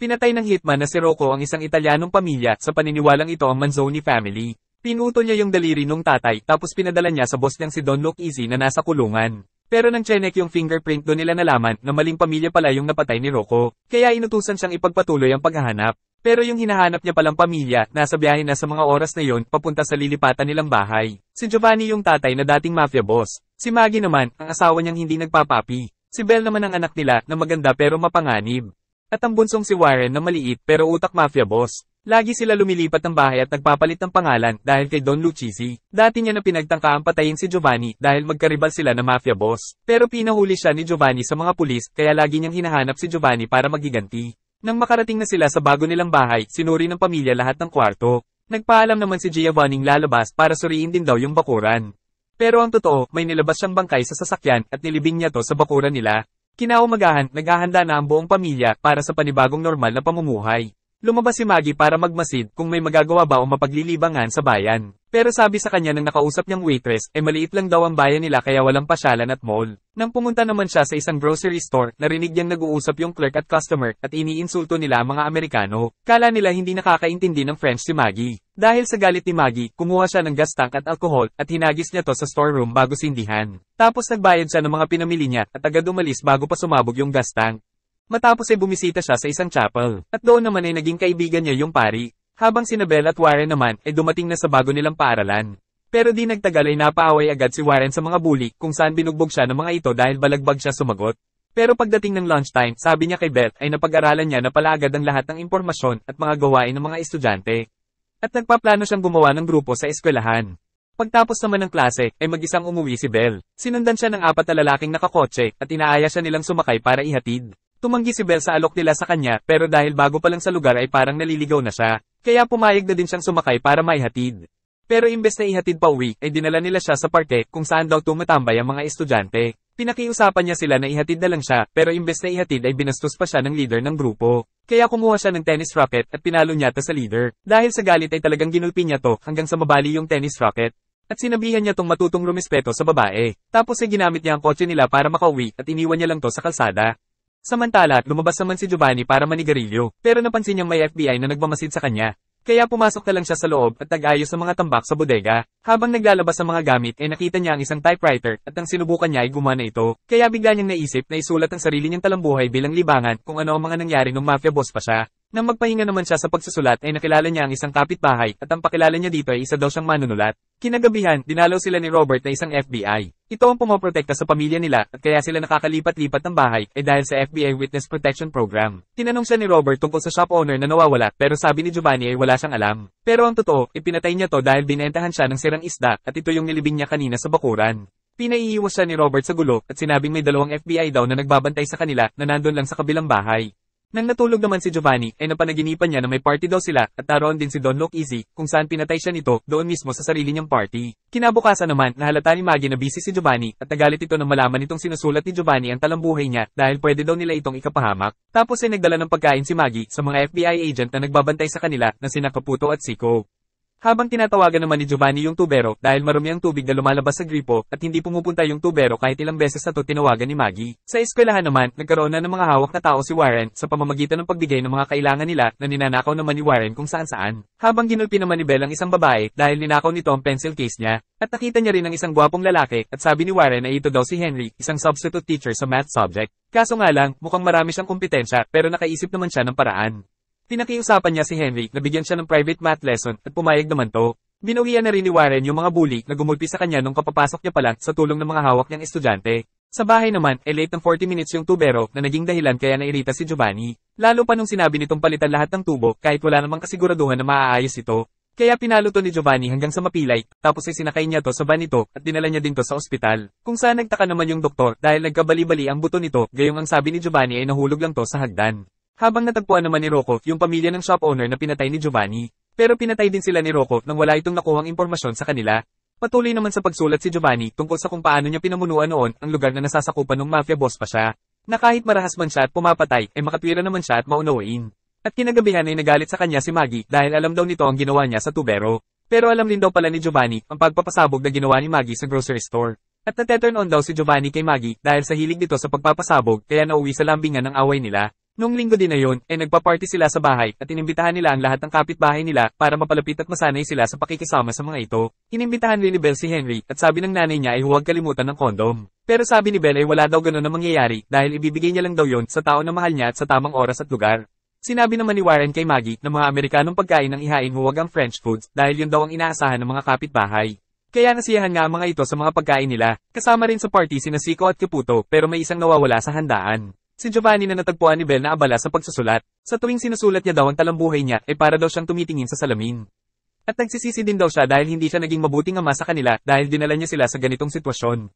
Pinatay ng hitman na si Rocco ang isang Italianong pamilya sa paniniwalang ito ang Manzoni family. Pinutol niya yung daliri nung tatay tapos pinadala niya sa boss niyang si Don Lucchese na nasa kulungan. Pero nang chenek yung fingerprint doon nila nalaman na maling pamilya pala yung napatay ni Rocco. Kaya inutusan siyang ipagpatuloy ang paghahanap. Pero yung hinahanap niya palang pamilya, nasa biyahe na sa mga oras na yon papunta sa lilipatan nilang bahay. Si Giovanni yung tatay na dating mafia boss. Si Maggie naman, ang asawa niyang hindi nagpapapi. Si Belle naman ang anak nila na maganda pero mapanganib. At ang bunsong si Warren na maliit pero utak mafia boss. Lagi sila lumilipat ng bahay at nagpapalit ng pangalan dahil kay Don Lucchese. Dati niya na pinagtangka ang patayin si Giovanni dahil magkaribal sila na mafia boss. Pero pinahuli siya ni Giovanni sa mga pulis kaya lagi niyang hinahanap si Giovanni para maghiganti. Nang makarating na sila sa bago nilang bahay, sinuri ng pamilya lahat ng kwarto. Nagpaalam naman si Giovanning lalabas para suriin din daw yung bakuran. Pero ang totoo, may nilabas siyang bangkay sa sasakyan at nilibing niya to sa bakuran nila. Kinaumagahan, naghahanda na ang buong pamilya para sa panibagong normal na pamumuhay. Lumabas si Maggie para magmasid kung may magagawa ba o mapaglilibangan sa bayan. Pero sabi sa kanya ng nakausap niyang waitress, maliit lang daw ang bayan nila kaya walang pasyalan at mall. Nang pumunta naman siya sa isang grocery store, narinig niyang nag-uusap yung clerk at customer at iniinsulto nila ang mga Amerikano. Kala nila hindi nakakaintindi ng French si Maggie. Dahil sa galit ni Maggie, kumuha siya ng gas tank at alcohol at hinagis niya to sa storeroom bago sindihan. Tapos nagbayad siya ng mga pinamili niya at agad umalis bago pa sumabog yung gas tank. Matapos ay bumisita siya sa isang chapel, at doon naman ay naging kaibigan niya yung pari. Habang si Belle at Warren naman ay dumating na sa bago nilang paaralan. Pero di nagtagal ay napaaway agad si Warren sa mga bully kung saan binugbog siya ng mga ito dahil balagbag siya sumagot. Pero pagdating ng lunchtime, sabi niya kay Belle ay napag-aralan niya na pala agad ang lahat ng impormasyon at mga gawain ng mga estudyante. At nagpaplano siyang gumawa ng grupo sa eskwelahan. Pagtapos naman ng klase, ay mag-isang umuwi si Belle. Sinundan siya ng 4 na lalaking nakakotse at inaaya siya nilang sumakay para ihatid. Tumanggi si Belle sa alok nila sa kanya pero dahil bago pa lang sa lugar ay parang naliligaw na siya, kaya pumayag na din siyang sumakay para maihatid. Pero imbes na ihatid pa uwi, ay dinala nila siya sa parke kung saan daw tumatambay ang mga estudyante. Pinakiusapan niya sila na ihatid na lang siya pero imbes na ihatid ay binastos pa siya ng leader ng grupo. Kaya kumuha siya ng tennis racket at pinalo niya to sa leader. Dahil sa galit ay talagang ginulpi niya to hanggang sa mabali yung tennis racket. At sinabihan niya tong matutong rumispeto sa babae. Tapos ay ginamit niya ang kotse nila para makauwi at iniwan niya lang to sa kalsada. Samantala, lumabas naman si Giovanni para manigarilyo, pero napansin niyang may FBI na nagmamasid sa kanya. Kaya pumasok na lang siya sa loob at nag-ayos ng mga tambak sa bodega. Habang naglalabas ng mga gamit ay nakita niya ang isang typewriter at ang sinubukan niya ay gumana ito. Kaya bigla niyang naisip na isulat ang sarili niyang talambuhay bilang libangan kung ano ang mga nangyari nung mafia boss pa siya. Nang magpahinga naman siya sa pagsusulat ay nakilala niya ang isang kapitbahay at ang pakilala niya dito ay isa daw siyang manunulat. Kinagabihan, dinalaw sila ni Robert na isang FBI. Ito ang pumoprotekta sa pamilya nila at kaya sila nakakalipat-lipat ng bahay ay dahil sa FBI Witness Protection Program. Tinanong siya ni Robert tungkol sa shop owner na nawawala pero sabi ni Giovanni ay wala siyang alam. Pero ang totoo, ipinatay niya to dahil binentahan siya ng sirang isda at ito yung nilibing niya kanina sa bakuran. Pinaiiwas siya ni Robert sa gulo at sinabing may 2 FBI daw na nagbabantay sa kanila na nandun lang sa kabilang bahay. Nang natulog naman si Giovanni, ay napanaginipan niya na may party daw sila at naroon din si Don Lucchese kung saan pinatay siya nito doon mismo sa sarili niyang party. Kinabukasan naman, nahalata ni Maggie na busy si Giovanni at nagalit ito nang malaman nitong sinusulat ni Giovanni ang talambuhay niya dahil pwede daw nila itong ikapahamak. Tapos ay nagdala ng pagkain si Maggie sa mga FBI agent na nagbabantay sa kanila na sina Caputo at Siko. Habang tinatawagan naman ni Giovanni yung tubero dahil marumi ang tubig na lumalabas sa gripo at hindi pumupunta yung tubero kahit ilang beses na to tinawagan ni Maggie. Sa eskwelahan naman, nagkaroon na ng mga hawak na tao si Warren sa pamamagitan ng pagbigay ng mga kailangan nila na ninanakaw naman ni Warren kung saan-saan. Habang ginulpi naman ni Belle ang isang babae dahil ninakaw nito ang pencil case niya. At nakita niya rin ang isang gwapong lalaki at sabi ni Warren na ito daw si Henry, isang substitute teacher sa math subject. Kaso nga lang, mukhang marami siyang kompetensya pero nakaisip naman siya ng paraan. Pinakiusapan niya si Henry na bigyan siya ng private math lesson at pumayag naman to. Binuhian na rin ni Warren yung mga bully na gumulpi sa kanya nung kapapasok niya pa lang sa tulong ng mga hawak niyang estudyante. Sa bahay naman, late ng 40 minutes yung tubero na naging dahilan kaya nairita si Giovanni. Lalo pa nung sinabi nitong palitan lahat ng tubo kahit wala namang kasiguraduhan na maaayos ito. Kaya pinalo to ni Giovanni hanggang sa mapilay, tapos ay sinakay niya to sa van nito at dinala niya din to sa ospital. Kung saan nagtaka naman yung doktor dahil nagkabali-bali ang buto nito, gayong ang sabi ni Giovanni ay nahulog lang to sa hagdan. Habang natagpuan naman ni Rocco yung pamilya ng shop owner na pinatay ni Giovanni. Pero pinatay din sila ni Rocco nang wala itong nakuhang impormasyon sa kanila. Patuloy naman sa pagsulat si Giovanni tungkol sa kung paano niya pinamunuan noon ang lugar na nasasakupan ng mafia boss pa siya. Na kahit marahas man siya at pumapatay ay makatwira naman siya at maunawain. At kinagabihan ay nagalit sa kanya si Maggie dahil alam daw nito ang ginawa niya sa tubero. Pero alam din daw pala ni Giovanni ang pagpapasabog na ginawa ni Maggie sa grocery store. At nate-turn on daw si Giovanni kay Maggie dahil sa hilig nito sa pagpapasabog kaya nauwi sa lambingan ng away nila. Noong linggo din na yun, nagpa-party sila sa bahay at inimbitahan nila ang lahat ng kapitbahay nila para mapalapit at masanay sila sa pakikisama sa mga ito. Inimbitahan rin ni Belle si Henry at sabi ng nanay niya ay huwag kalimutan ng kondom. Pero sabi ni Belle ay wala daw ganun na mangyayari dahil ibibigay niya lang daw yon sa tao na mahal niya at sa tamang oras at lugar. Sinabi naman ni Warren kay Maggie na mga Amerikanong pagkain ang ihain huwag ang French foods dahil yun daw ang inaasahan ng mga kapitbahay. Kaya nasiyahan nga ang mga ito sa mga pagkain nila. Kasama rin sa party sina Zico at Caputo pero may isang nawawala sa handaan. Si Giovanni na natagpuan ni Belle na abala sa pagsusulat. Sa tuwing sinusulat niya daw ang talambuhay niya ay para daw siyang tumitingin sa salamin. At nagsisisi din daw siya dahil hindi siya naging mabuting ama sa kanila dahil dinala niya sila sa ganitong sitwasyon.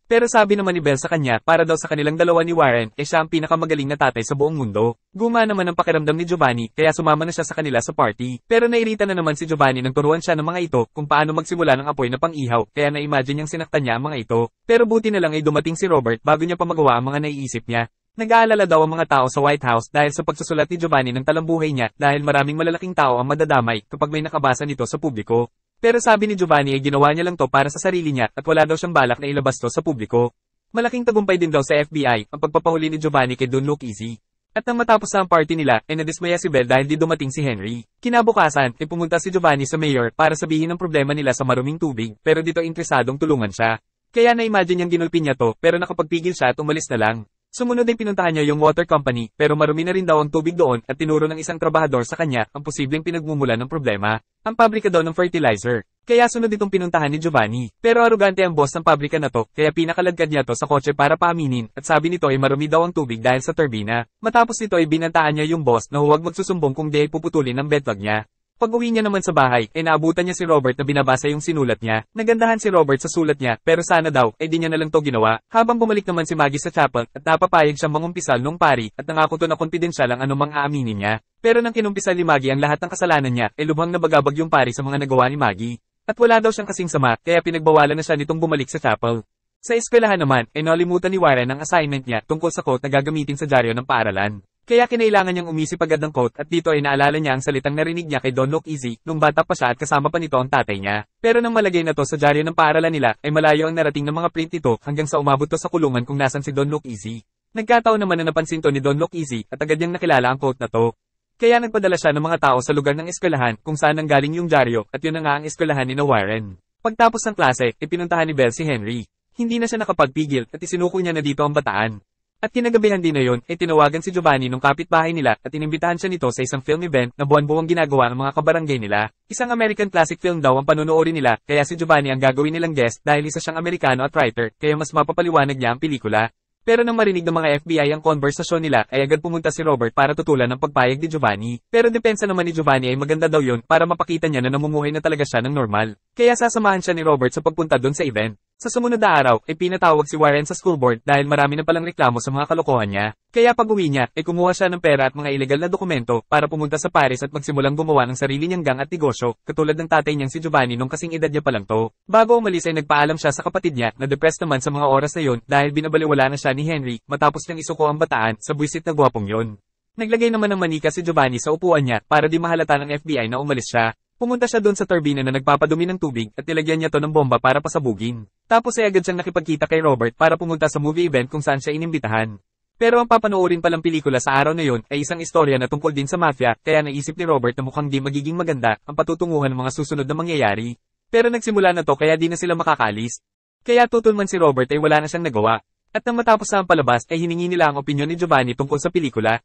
Pero sabi naman ni Belle sa kanya para daw sa kanilang dalawa ni Warren siya ang pinakamagaling na tatay sa buong mundo. Guma naman ang pakiramdam ni Giovanni kaya sumama na siya sa kanila sa party. Pero nairita na naman si Giovanni nang turuan siya ng mga ito kung paano magsimula ng apoy na pang-ihaw kaya na-imagine niyang sinaktan niya ang mga ito. Pero buti na lang ay dumating si Robert bago niya pa magawa ang mga naiisip niya. Nag-aalala daw ang mga tao sa White House dahil sa pagsusulat ni Giovanni ng talambuhay niya dahil maraming malalaking tao ang madadamay kapag may nakabasa nito sa publiko. Pero sabi ni Giovanni ay ginawa niya lang to para sa sarili niya at wala daw siyang balak na ilabas to sa publiko. Malaking tagumpay din daw sa FBI ang pagpapahuli ni Giovanni kay Don Luke Easy. At nang matapos na ang party nila ay nadismaya si Belle dahil di dumating si Henry. Kinabukasan ay pumunta si Giovanni sa mayor para sabihin ang problema nila sa maruming tubig pero dito interesadong tulungan siya. Kaya na-imagine niyang ginulpi niya to pero nakapagpigil siya at umalis na lang. Sumunod ay pinuntahan niya yung water company pero marumi na rin daw ang tubig doon at tinuro ng isang trabahador sa kanya ang posibleng pinagmumulan ng problema. Ang pabrika daw ng fertilizer. Kaya sunod itong pinuntahan ni Giovanni. Pero arugante ang boss ng pabrika na to kaya pinakaladkad niya to sa kotse para paaminin at sabi nito ay marumi daw ang tubig dahil sa turbina. Matapos nito ay binantaan niya yung boss na huwag magsusumbong kung di ay puputulin ang bedplug niya. Pag-uwi niya naman sa bahay, ay naabutan niya si Robert na binabasa yung sinulat niya. Nagandahan si Robert sa sulat niya, pero sana daw, ay di niya na lang to ginawa. Habang bumalik naman si Maggie sa chapel, at napapayag siyang mangumpisal nung pari, at nangako to na konpidensyal ang anumang aaminin niya. Pero nang kinumpisal ni Maggie ang lahat ng kasalanan niya, ay lubhang nabagabag yung pari sa mga nagawa ni Maggie. At wala daw siyang kasing sama, kaya pinagbawalan na siya nitong bumalik sa chapel. Sa eskwelahan naman, ay nalimutan ni Warren ang assignment niya tungkol sa quote na gagamitin sa dyaryo ng paaralan. Kaya kinailangan niyang umisip agad ng quote at dito ay naalala niya ang salitang narinig niya kay Don Luke Easy nung bata pa siya at kasama pa nito ang tatay niya. Pero nang malagay na to sa dyaryo ng paaralan nila ay malayo ang narating ng mga print nito hanggang sa umabot to sa kulungan kung nasan si Don Luke Easy. Nagkataon naman na napansin to ni Don Luke Easy at agad niyang nakilala ang quote na to. Kaya nagpadala siya ng mga tao sa lugar ng eskwelahan kung saan nanggaling yung dyaryo at yun na nga ang eskwelahan ni Warren. Pagtapos ng klase, ipinuntahan ni Belle si Henry. Hindi na siya nakapagpigil at isinuko niya na dito ang bataan. At kinagabihan din na yon, tinawagan si Giovanni nung kapitbahay nila at inimbitahan siya nito sa isang film event na buwan-buwang ginagawa ng mga kabarangay nila. Isang American classic film daw ang panunuorin nila, kaya si Giovanni ang gagawin nilang guest dahil isa siyang Amerikano at writer, kaya mas mapapaliwanag niya ang pelikula. Pero nang marinig ng mga FBI ang konversasyon nila ay agad pumunta si Robert para tutulan ng pagpayag ni Giovanni. Pero depensa naman ni Giovanni ay maganda daw yon para mapakita niya na namumuhay na talaga siya ng normal. Kaya sasamahan siya ni Robert sa pagpunta doon sa event. Sa sumunod na araw, ay pinatawag si Warren sa school board dahil marami na palang reklamo sa mga kalokohan niya. Kaya pag-uwi niya, ay kumuha siya ng pera at mga ilegal na dokumento para pumunta sa Paris at magsimulang gumawa ng sarili niyang gang at negosyo, katulad ng tatay niyang si Giovanni nung kasing edad niya pa lang to. Bago umalis ay nagpaalam siya sa kapatid niya na depressed naman sa mga oras na yon dahil binabaliwala na siya ni Henry matapos niyang isuko ang bataan sa buwisit na gwapong yon. Naglagay naman ng manika si Giovanni sa upuan niya para di mahalata ng FBI na umalis siya. Pumunta siya doon sa turbina na nagpapadumi ng tubig at nilagyan niya to ng bomba para pasabugin. Tapos ay agad siyang nakipagkita kay Robert para pumunta sa movie event kung saan siya inimbitahan. Pero ang papanoorin palang pelikula sa araw na yon ay isang istorya na tungkol din sa mafia kaya naisip ni Robert na mukhang di magiging maganda ang patutunguhan ng mga susunod na mangyayari. Pero nagsimula na to kaya di na sila makakalis. Kaya tutol man si Robert ay wala na siyang nagawa. At nang matapos na ang palabas ay hiningi nila ang opinyon ni Giovanni tungkol sa pelikula.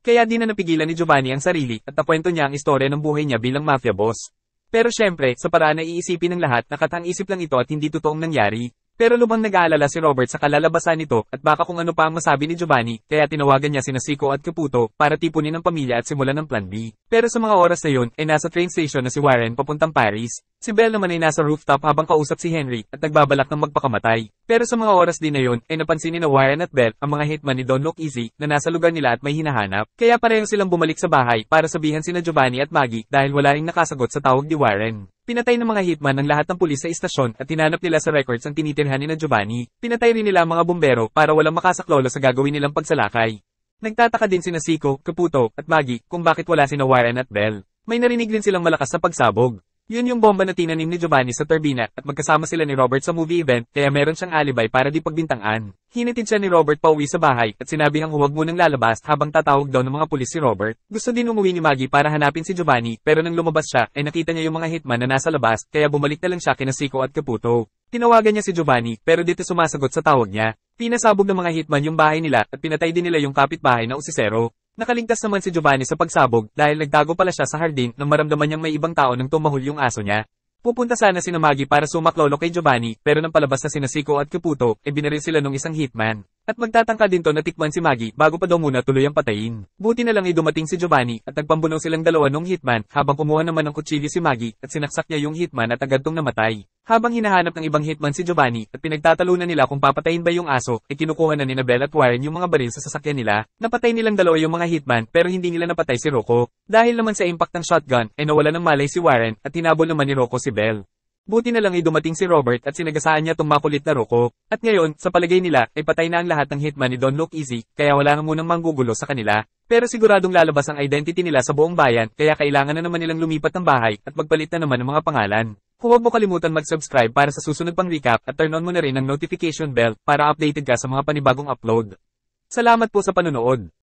Kaya di na napigilan ni Giovanni ang sarili at nakwento niya ang istorya ng buhay niya bilang mafia boss. Pero syempre, sa paraan na iisipin ng lahat na katang-isip lang ito at hindi totoong nangyari. Pero lubhang nag-aalala si Robert sa kalalabasan nito at baka kung ano pa ang masabi ni Giovanni, kaya tinawagan niya sina Zico at Caputo para tipunin ang pamilya at simulan ng plan B. Pero sa mga oras na yun, ay nasa train station na si Warren papuntang Paris. Si Belle naman ay nasa rooftop habang kausap si Henry at nagbabalak ng magpakamatay. Pero sa mga oras din na yun, ay napansin ni Warren at Belle ang mga hitman ni Don Luke Easy na nasa lugar nila at may hinahanap. Kaya pareho silang bumalik sa bahay para sabihan sina Giovanni at Maggie dahil wala ring nakasagot sa tawag ni Warren. Pinatay ng mga hitman ng lahat ng pulis sa istasyon at hinanap nila sa records ang tinitirhan ni Giovanni. Pinatay rin nila ang mga bumbero para walang makasaklolo sa gagawin nilang pagsalakay. Nagtataka din sina Zico, Caputo, at Maggie kung bakit wala sina Warren at Belle. May narinig din silang malakas sa pagsabog. Yun yung bomba na tinanim ni Giovanni sa turbina at magkasama sila ni Robert sa movie event kaya meron siyang alibay para di pagbintangan. Hinatid siya ni Robert pauwi sa bahay at sinabi ang huwag munang lalabas habang tatawag daw ng mga pulis si Robert. Gusto din umuwi ni Maggie para hanapin si Giovanni pero nang lumabas siya ay nakita niya yung mga hitman na nasa labas kaya bumalik na lang siya kina Zico at Caputo. Tinawagan niya si Giovanni pero dito sumasagot sa tawag niya. Pinasabog ng mga hitman yung bahay nila at pinatay din nila yung kapitbahay na usisero. Nakaligtas naman si Giovanni sa pagsabog dahil nagtago pala siya sa hardin nang maramdaman niyang may ibang tao nang tumahol yung aso niya. Pupunta sana sina Maggie para sumaklolo kay Giovanni pero nang palabas na sina Zico at Caputo binaril sila nung isang hitman. At magtatangka din to na tikman si Maggie bago pa daw muna tuloy ang patayin. Buti na lang dumating si Giovanni at nagpambunaw silang dalawa nung hitman habang kumuha naman ng kutsilyo si Maggie at sinaksak niya yung hitman at agad tong namatay. Habang hinahanap ng ibang hitman si Giovanni at pinagtatalunan nila kung papatayin ba yung aso, kinukuha na ni Belle at Warren yung mga baril sa sasakyan nila. Napatay nilang dalawa yung mga hitman pero hindi nila napatay si Rocco. Dahil naman sa impact ng shotgun ay nawala ng malay si Warren at hinabol naman ni Rocco si Belle. Buti na lang dumating si Robert at sinagasaan niya tong makulit na Rocco. At ngayon, sa palagay nila, ay patay na ang lahat ng hitman ni Don Look Easy, kaya wala na munang manggugulo sa kanila. Pero siguradong lalabas ang identity nila sa buong bayan, kaya kailangan na naman nilang lumipat ng bahay at magpalit na naman ng mga pangalan. Huwag mo kalimutan mag-subscribe para sa susunod pang recap at turn on mo na rin ang notification bell para updated ka sa mga panibagong upload. Salamat po sa panonood.